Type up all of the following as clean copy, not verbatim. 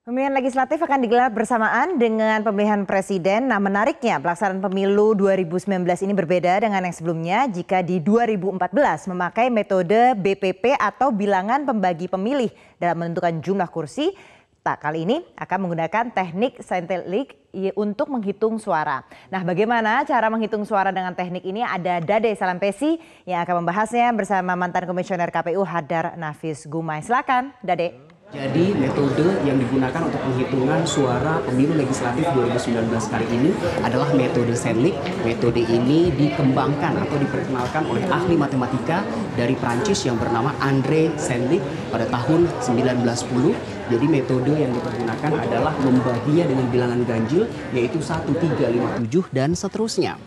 Pemilihan legislatif akan digelar bersamaan dengan pemilihan presiden. Nah, menariknya pelaksanaan pemilu 2019 ini berbeda dengan yang sebelumnya jika di 2014 memakai metode BPP atau bilangan pembagi pemilih dalam menentukan jumlah kursi. Tak, kali ini akan menggunakan teknik saintelik untuk menghitung suara. Nah, bagaimana cara menghitung suara dengan teknik ini? Ada Dade Salampesi yang akan membahasnya bersama mantan komisioner KPU Hadar Nafis Gumai. Silakan, Dade. Jadi metode yang digunakan untuk penghitungan suara pemilu legislatif 2019 kali ini adalah metode Senlik. Metode ini dikembangkan atau diperkenalkan oleh ahli matematika dari Prancis yang bernama André Senlik pada tahun 1910. Jadi metode yang dipergunakan adalah membaginya dengan bilangan ganjil yaitu 1, 3, 5, 7 dan seterusnya.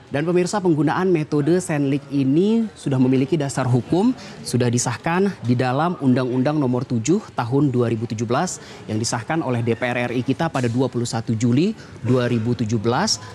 Dan pemirsa, penggunaan metode Senlik ini sudah memiliki dasar hukum, sudah disahkan di dalam Undang-Undang Nomor 7 Tahun 2017 yang disahkan oleh DPR RI kita pada 21 Juli 2017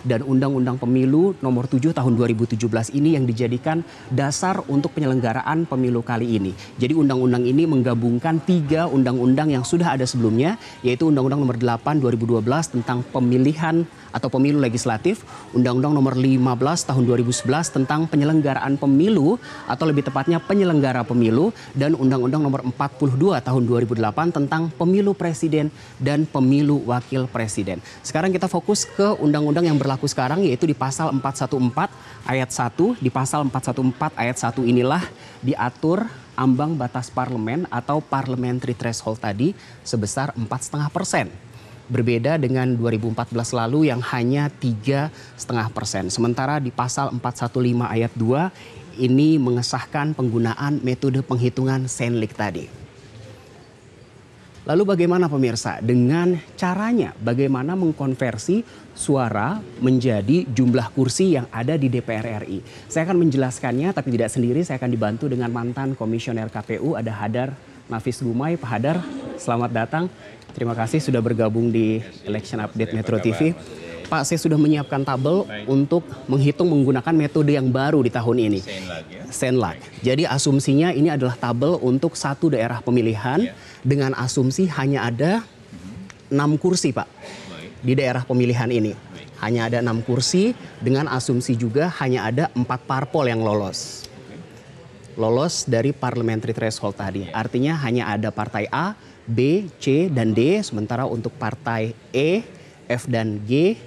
dan Undang-Undang Pemilu Nomor 7 Tahun 2017 ini yang dijadikan dasar untuk penyelenggaraan pemilu kali ini. Jadi undang-undang ini menggabungkan 3 undang-undang yang sudah ada sebelumnya, yaitu Undang-Undang Nomor 8 2012 tentang pemilihan atau pemilu legislatif, Undang-Undang Nomor 15 tahun 2011 tentang penyelenggaraan pemilu atau lebih tepatnya penyelenggara pemilu, dan Undang-Undang Nomor 42 tahun 2008 tentang pemilu presiden dan pemilu wakil presiden. Sekarang kita fokus ke undang-undang yang berlaku sekarang, yaitu di pasal 414 ayat 1. Di pasal 414 ayat 1 inilah diatur ambang batas parlemen atau parliamentary threshold tadi sebesar 4,5%. Berbeda dengan 2014 lalu yang hanya 3,5%. Sementara di pasal 415 ayat 2 ini mengesahkan penggunaan metode penghitungan Senlik tadi. Lalu bagaimana pemirsa dengan caranya? Bagaimana mengkonversi suara menjadi jumlah kursi yang ada di DPR RI? Saya akan menjelaskannya tapi tidak sendiri, saya akan dibantu dengan mantan komisioner KPU, ada Hadar Nafis Gumai. Pak Hadar, selamat datang. Terima kasih sudah bergabung di Election Update Metro TV. Pak, saya sudah menyiapkan tabel untuk menghitung menggunakan metode yang baru di tahun ini. Senlik. Jadi asumsinya ini adalah tabel untuk satu daerah pemilihan dengan asumsi hanya ada 6 kursi, Pak. Di daerah pemilihan ini. Hanya ada 6 kursi dengan asumsi juga hanya ada 4 parpol yang lolos. Lolos dari parliamentary threshold tadi. Artinya hanya ada partai A, B, C, dan D. Sementara untuk partai E, F, dan G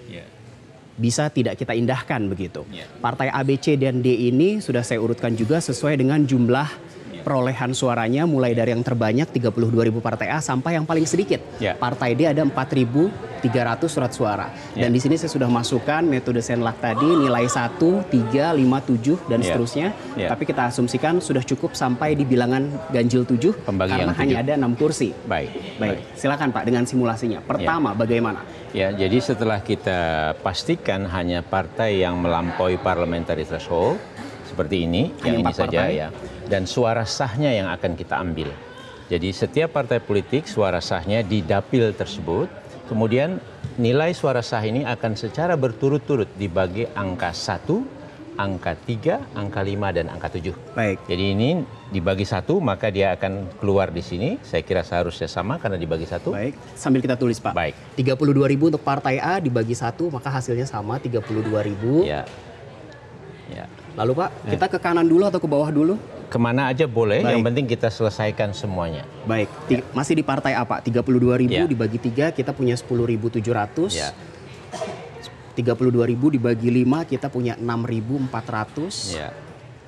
bisa tidak kita indahkan begitu. Partai A, B, C, dan D ini sudah saya urutkan juga sesuai dengan jumlah perolehan suaranya, mulai dari yang terbanyak 32.000 partai A sampai yang paling sedikit. Partai D ada 4.300 surat suara. Dan di sini saya sudah masukkan metode Senlik tadi, nilai 1, 3, 5, 7 dan seterusnya. Tapi kita asumsikan sudah cukup sampai di bilangan ganjil 7 karena hanya ada 6 kursi. Baik. Silakan Pak dengan simulasinya. Pertama, bagaimana? Ya, jadi setelah kita pastikan hanya partai yang melampaui parliamentary threshold seperti ini, yang ini saja ya. Dan suara sahnya yang akan kita ambil. Jadi setiap partai politik suara sahnya di dapil tersebut, kemudian nilai suara sah ini akan secara berturut-turut dibagi angka 1, angka 3, angka 5, dan angka 7. Baik. Jadi ini dibagi 1, maka dia akan keluar di sini. Saya kira seharusnya sama karena dibagi 1. Baik, sambil kita tulis Pak. Baik. 32.000 untuk partai A dibagi 1, maka hasilnya sama 32.000. Ya. Lalu Pak, kita ke kanan dulu atau ke bawah dulu? Kemana aja boleh, Baik. yang penting kita selesaikan semuanya. Baik, masih di partai A Pak, 32.000 dibagi 3 kita punya 10.700. 32.000 dibagi 5 kita punya 6.400.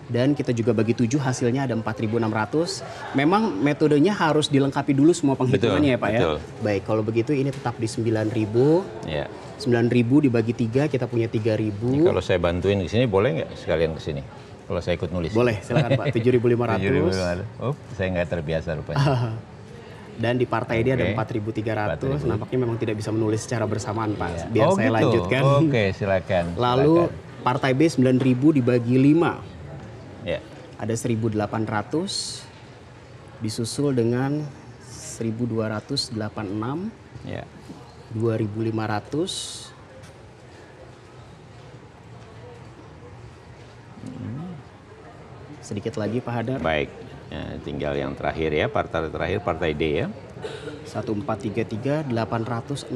Dan kita juga bagi 7 hasilnya ada 4.600. Memang metodenya harus dilengkapi dulu semua penghitungannya ya Pak ya. Baik, kalau begitu ini tetap di 9.000. 9.000 dibagi 3 kita punya 3.000. Kalau saya bantuin ke sini boleh nggak sekalian ke sini? Kalau saya ikut nulis. Boleh, silakan Pak. 7.500. Oh, saya nggak terbiasa rupanya. Dan di partai dia ada 4.300. Nampaknya memang tidak bisa menulis secara bersamaan Pak. Biar saya lanjutkan. Oke, silakan. Lalu partai B 9.000 dibagi 5. Ada 1.800. Disusul dengan 1.286. 2.500. Sedikit lagi Pak Hadar. Baik, tinggal yang terakhir ya, partai terakhir, partai D ya. 1433 860,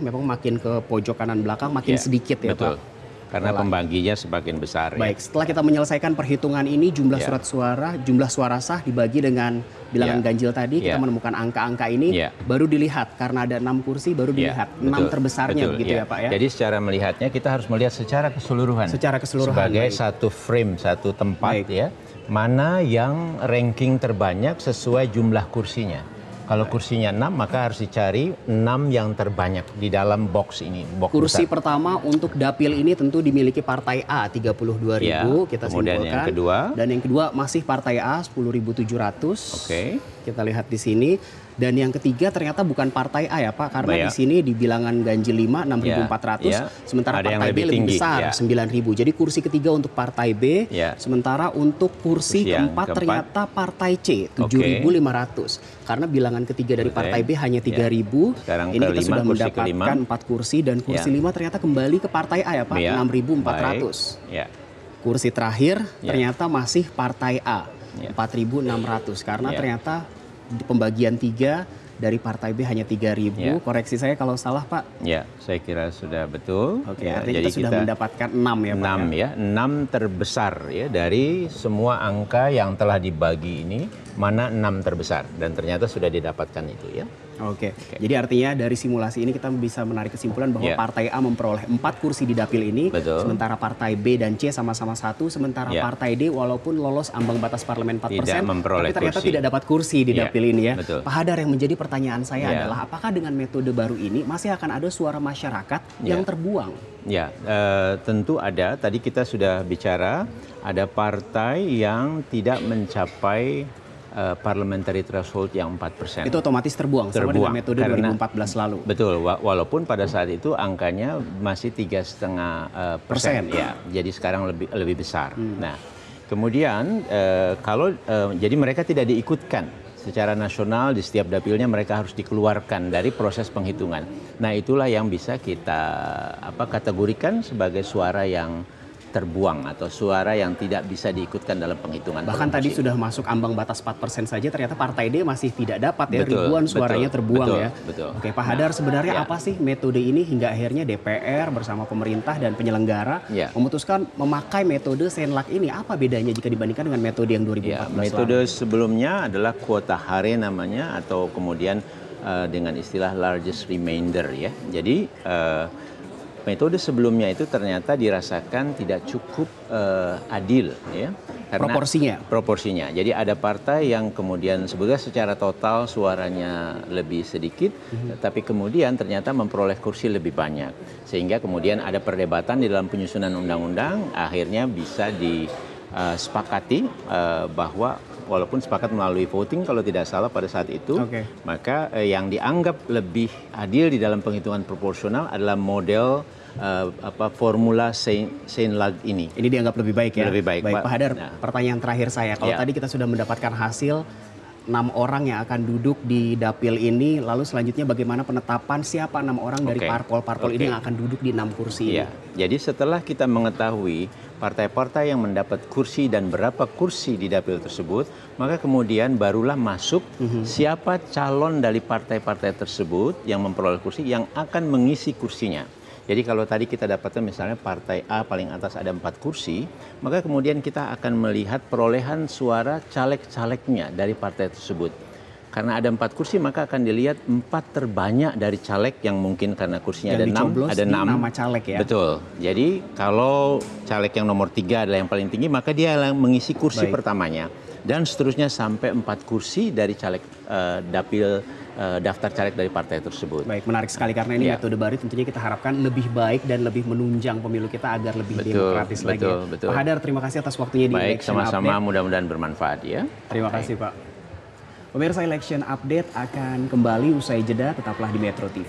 memang makin ke pojok kanan belakang makin sedikit ya betul. Pak. Karena pembaginya semakin besar. Baik, setelah kita menyelesaikan perhitungan ini, jumlah surat suara, jumlah suara sah dibagi dengan bilangan ganjil tadi, kita menemukan angka-angka ini, baru dilihat karena ada 6 kursi, baru dilihat 6 terbesarnya begitu ya Pak ya. Jadi secara melihatnya kita harus melihat secara keseluruhan. Secara keseluruhan. Sebagai satu frame, satu tempat ya, mana yang ranking terbanyak sesuai jumlah kursinya. Kalau kursinya 6, maka harus dicari 6 yang terbanyak di dalam box ini. Box kursi besar. Pertama untuk dapil ini tentu dimiliki Partai A 32.000, kita kemudian simpulkan. yang kedua. Dan yang kedua masih Partai A 10.700. Oke. Kita lihat di sini. Dan yang ketiga ternyata bukan Partai A ya Pak, karena di sini di bilangan ganjil 5 6.400, sementara ada Partai B lebih tinggi, besar 9.000. Jadi kursi ketiga untuk Partai B, sementara untuk kursi keempat ternyata Partai C 7.500. Karena bilangan ketiga dari Partai B hanya 3.000. Sekarang ini kita sudah kursi mendapatkan 4 kursi dan kursi 5 ternyata kembali ke Partai A ya Pak, 6.400. Kursi terakhir ternyata masih Partai A 4.600 karena ternyata di pembagian 3 dari Partai B hanya 3.000. Koreksi saya kalau salah Pak. Ya, saya kira sudah betul. Oke, artinya kita sudah mendapatkan 6 ya Pak. 6 ya, 6 terbesar ya dari semua angka yang telah dibagi ini, mana 6 terbesar dan ternyata sudah didapatkan itu ya. Oke. Jadi artinya dari simulasi ini kita bisa menarik kesimpulan bahwa Partai A memperoleh 4 kursi di dapil ini, sementara Partai B dan C sama-sama 1, sementara Partai D walaupun lolos ambang batas parlemen 4%, tapi ternyata tidak dapat kursi di dapil ini ya. Pak Hadar, yang menjadi pertanyaan saya adalah apakah dengan metode baru ini masih akan ada suara masyarakat yang terbuang? Ya, tentu ada. Tadi kita sudah bicara ada partai yang tidak mencapai parliamentary threshold yang 4%. Itu otomatis terbuang sama dengan metode 2014 lalu. Betul, walaupun pada saat itu angkanya masih 3,5%. Ya, jadi sekarang lebih besar. Nah, kemudian jadi mereka tidak diikutkan secara nasional di setiap dapilnya, mereka harus dikeluarkan dari proses penghitungan. Nah, itulah yang bisa kita kategorikan sebagai suara yang terbuang atau suara yang tidak bisa diikutkan dalam penghitungan. Bahkan tadi sudah masuk ambang batas 4% saja, ternyata Partai D masih tidak dapat ya, ribuan suaranya terbuang ya. Oke, Pak Hadar, sebenarnya apa sih metode ini hingga akhirnya DPR bersama pemerintah dan penyelenggara memutuskan memakai metode Senlak ini? Apa bedanya jika dibandingkan dengan metode yang 2014 metode sebelumnya adalah kuota hare namanya, atau kemudian dengan istilah largest remainder ya. Jadi metode sebelumnya itu ternyata dirasakan tidak cukup adil ya, karena proporsinya. Jadi ada partai yang kemudian sebetulnya secara total suaranya lebih sedikit, tapi kemudian ternyata memperoleh kursi lebih banyak, sehingga kemudian ada perdebatan di dalam penyusunan undang-undang, akhirnya bisa disepakati bahwa walaupun sepakat melalui voting kalau tidak salah pada saat itu, maka yang dianggap lebih adil di dalam penghitungan proporsional adalah model formula Senlak ini. Ini dianggap lebih baik ya? Lebih baik. Baik, Pak Hadar, pertanyaan terakhir saya. Kalau tadi kita sudah mendapatkan hasil 6 orang yang akan duduk di dapil ini, lalu selanjutnya bagaimana penetapan siapa 6 orang dari parpol-parpol ini yang akan duduk di 6 kursi ini? Jadi setelah kita mengetahui partai-partai yang mendapat kursi dan berapa kursi di dapil tersebut, maka kemudian barulah masuk siapa calon dari partai-partai tersebut yang memperoleh kursi yang akan mengisi kursinya. Jadi kalau tadi kita dapatkan misalnya partai A paling atas ada 4 kursi, maka kemudian kita akan melihat perolehan suara caleg-calegnya dari partai tersebut. Karena ada 4 kursi, maka akan dilihat 4 terbanyak dari caleg yang mungkin karena kursinya ada 6, ada 6 nama caleg ya. Betul. Jadi kalau caleg yang nomor 3 adalah yang paling tinggi, maka dia yang mengisi kursi pertamanya. Dan seterusnya sampai 4 kursi dari caleg daftar caleg dari partai tersebut. Baik, menarik sekali karena ini metode baru, tentunya kita harapkan lebih baik dan lebih menunjang pemilu kita agar lebih demokratis lagi. Pak Hadar, terima kasih atas waktunya di Election Update. Sama-sama, mudah-mudahan bermanfaat ya. Terima kasih Pak. Pemirsa, Election Update akan kembali usai jeda, tetaplah di Metro TV.